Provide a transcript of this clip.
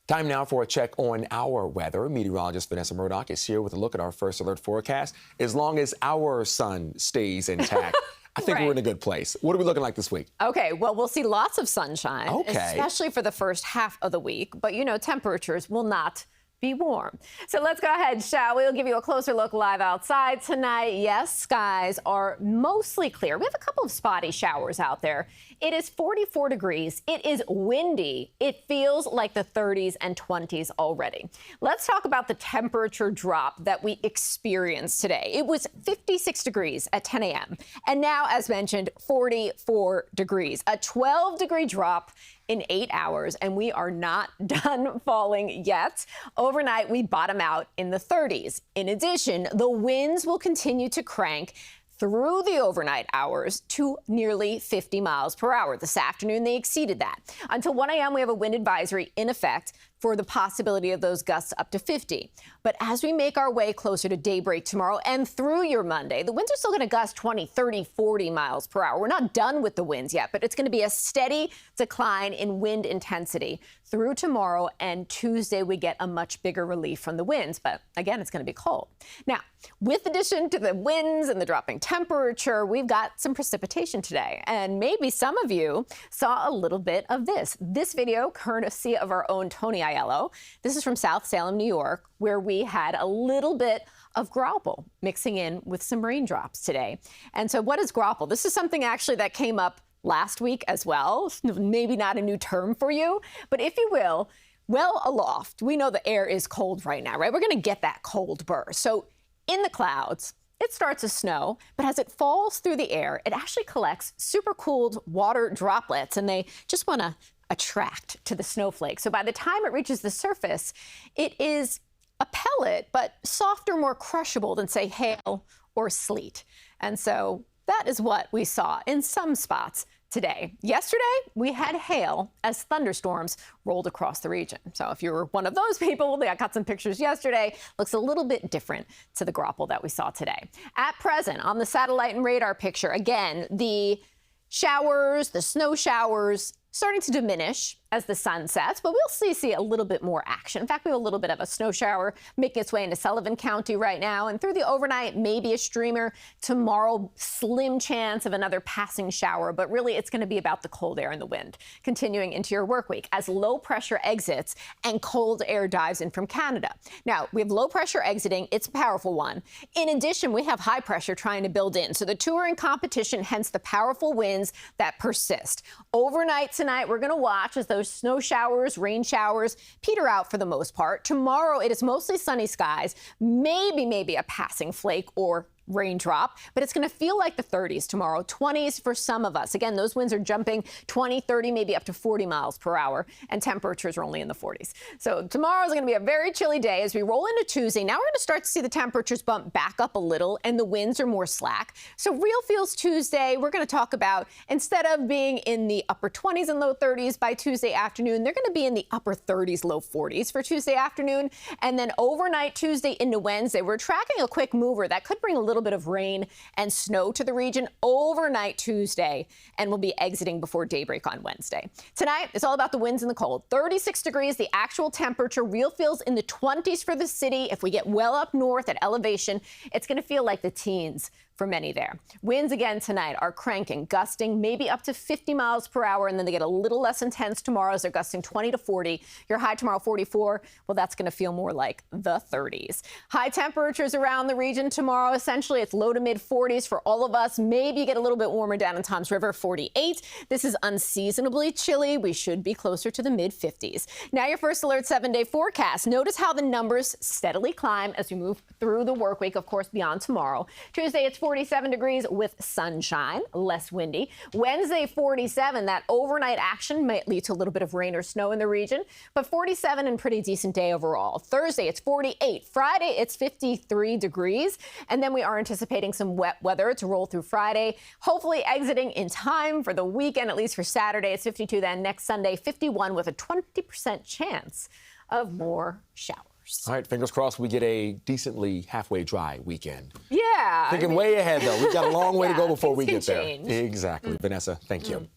Time now for a check on our weather. Meteorologist Vanessa Murdock is here with a look at our first alert forecast. As long as our sun stays intact, I think we're in a good place. What are we looking like this week? Okay, well, we'll see lots of sunshine, especially for the first half of the week. But, you know, temperatures will not be warm. So let's go ahead, shall we? We'll give you a closer look live outside tonight. Yes, skies are mostly clear. We have a couple of spotty showers out there. It is 44 degrees. It is windy. It feels like the 30s and 20s already. Let's talk about the temperature drop that we experienced today. It was 56 degrees at 10 a.m. And now, as mentioned, 44 degrees. A 12-degree drop in 8 hours, and we are not done falling yet. Overnight, we bottom out in the 30s. In addition, the winds will continue to crank through the overnight hours to nearly 50 miles per hour. This afternoon, they exceeded that. Until 1 a.m., we have a wind advisory in effect for the possibility of those gusts up to 50. But as we make our way closer to daybreak tomorrow and through your Monday, the winds are still going to gust 20, 30, 40 miles per hour. We're not done with the winds yet, but it's going to be a steady decline in wind intensity through tomorrow, and Tuesday we get a much bigger relief from the winds. But again, it's going to be cold. Now, with addition to the winds and the dropping temperature, we've got some precipitation today. And maybe some of you saw a little bit of this. This video, courtesy of our own Tony Aiello. This is from South Salem, New York, where we had a little bit of grapple mixing in with some raindrops today. And so what is grapple? This is something actually that came up last week as well. Maybe not a new term for you, but if you will, well aloft. We know the air is cold right now, right? We're going to get that cold burst. So in the clouds, it starts to snow, but as it falls through the air, it actually collects super cooled water droplets, and they just want to attract to the snowflake. So by the time it reaches the surface, it is a pellet, but softer, more crushable than, say, hail or sleet. And so that is what we saw in some spots today. Yesterday, we had hail as thunderstorms rolled across the region. So if you were one of those people, I got some pictures yesterday, looks a little bit different to the grapple that we saw today. At present, on the satellite and radar picture, again, the showers, the snow showers, starting to diminish as the sun sets, but we'll see a little bit more action. In fact, we have a little bit of a snow shower making its way into Sullivan County right now, and through the overnight, maybe a streamer. Tomorrow, slim chance of another passing shower, but really it's going to be about the cold air and the wind continuing into your work week as low pressure exits and cold air dives in from Canada. Now, we have low pressure exiting. It's a powerful one. In addition, we have high pressure trying to build in. So the two are in competition, hence the powerful winds that persist. Overnight tonight, we're going to watch as those snow showers, rain showers peter out for the most part. Tomorrow, it is mostly sunny skies, maybe a passing flake or raindrop, but it's going to feel like the 30s tomorrow, 20s for some of us. Again, those winds are jumping 20, 30, maybe up to 40 miles per hour, and temperatures are only in the 40s. So tomorrow is going to be a very chilly day as we roll into Tuesday. Now we're going to start to see the temperatures bump back up a little, and the winds are more slack. So real feels Tuesday, we're going to talk about, instead of being in the upper 20s and low 30s by Tuesday afternoon, they're going to be in the upper 30s, low 40s for Tuesday afternoon. And then overnight Tuesday into Wednesday, we're tracking a quick mover that could bring a little bit of rain and snow to the region overnight Tuesday, and we'll be exiting before daybreak on Wednesday. Tonight, it's all about the winds and the cold. 36 degrees, the actual temperature. Real feels in the 20s for the city. If we get well up north at elevation, it's going to feel like the teens for many there. Winds again tonight are cranking, gusting maybe up to 50 miles per hour, and then they get a little less intense tomorrow as they're gusting 20 to 40. Your high tomorrow, 44. Well, that's going to feel more like the 30s. High temperatures around the region tomorrow. Essentially, it's low to mid 40s for all of us. Maybe you get a little bit warmer down in Toms River, 48. This is unseasonably chilly. We should be closer to the mid 50s. Now your first alert 7-day forecast. Notice how the numbers steadily climb as we move through the work week, of course, beyond tomorrow. Tuesday, it's 47 degrees with sunshine, less windy. Wednesday, 47. That overnight action might lead to a little bit of rain or snow in the region, but 47 and pretty decent day overall. Thursday, it's 48. Friday, it's 53 degrees. And then we are anticipating some wet weather to roll through Friday, hopefully exiting in time for the weekend, at least for Saturday. It's 52 then. Next Sunday, 51 with a 20% chance of more showers. All right, fingers crossed we get a decently halfway dry weekend. Yeah. Thinking way ahead, though. We've got a long way to go before we get there. Change. Exactly. Vanessa, thank you.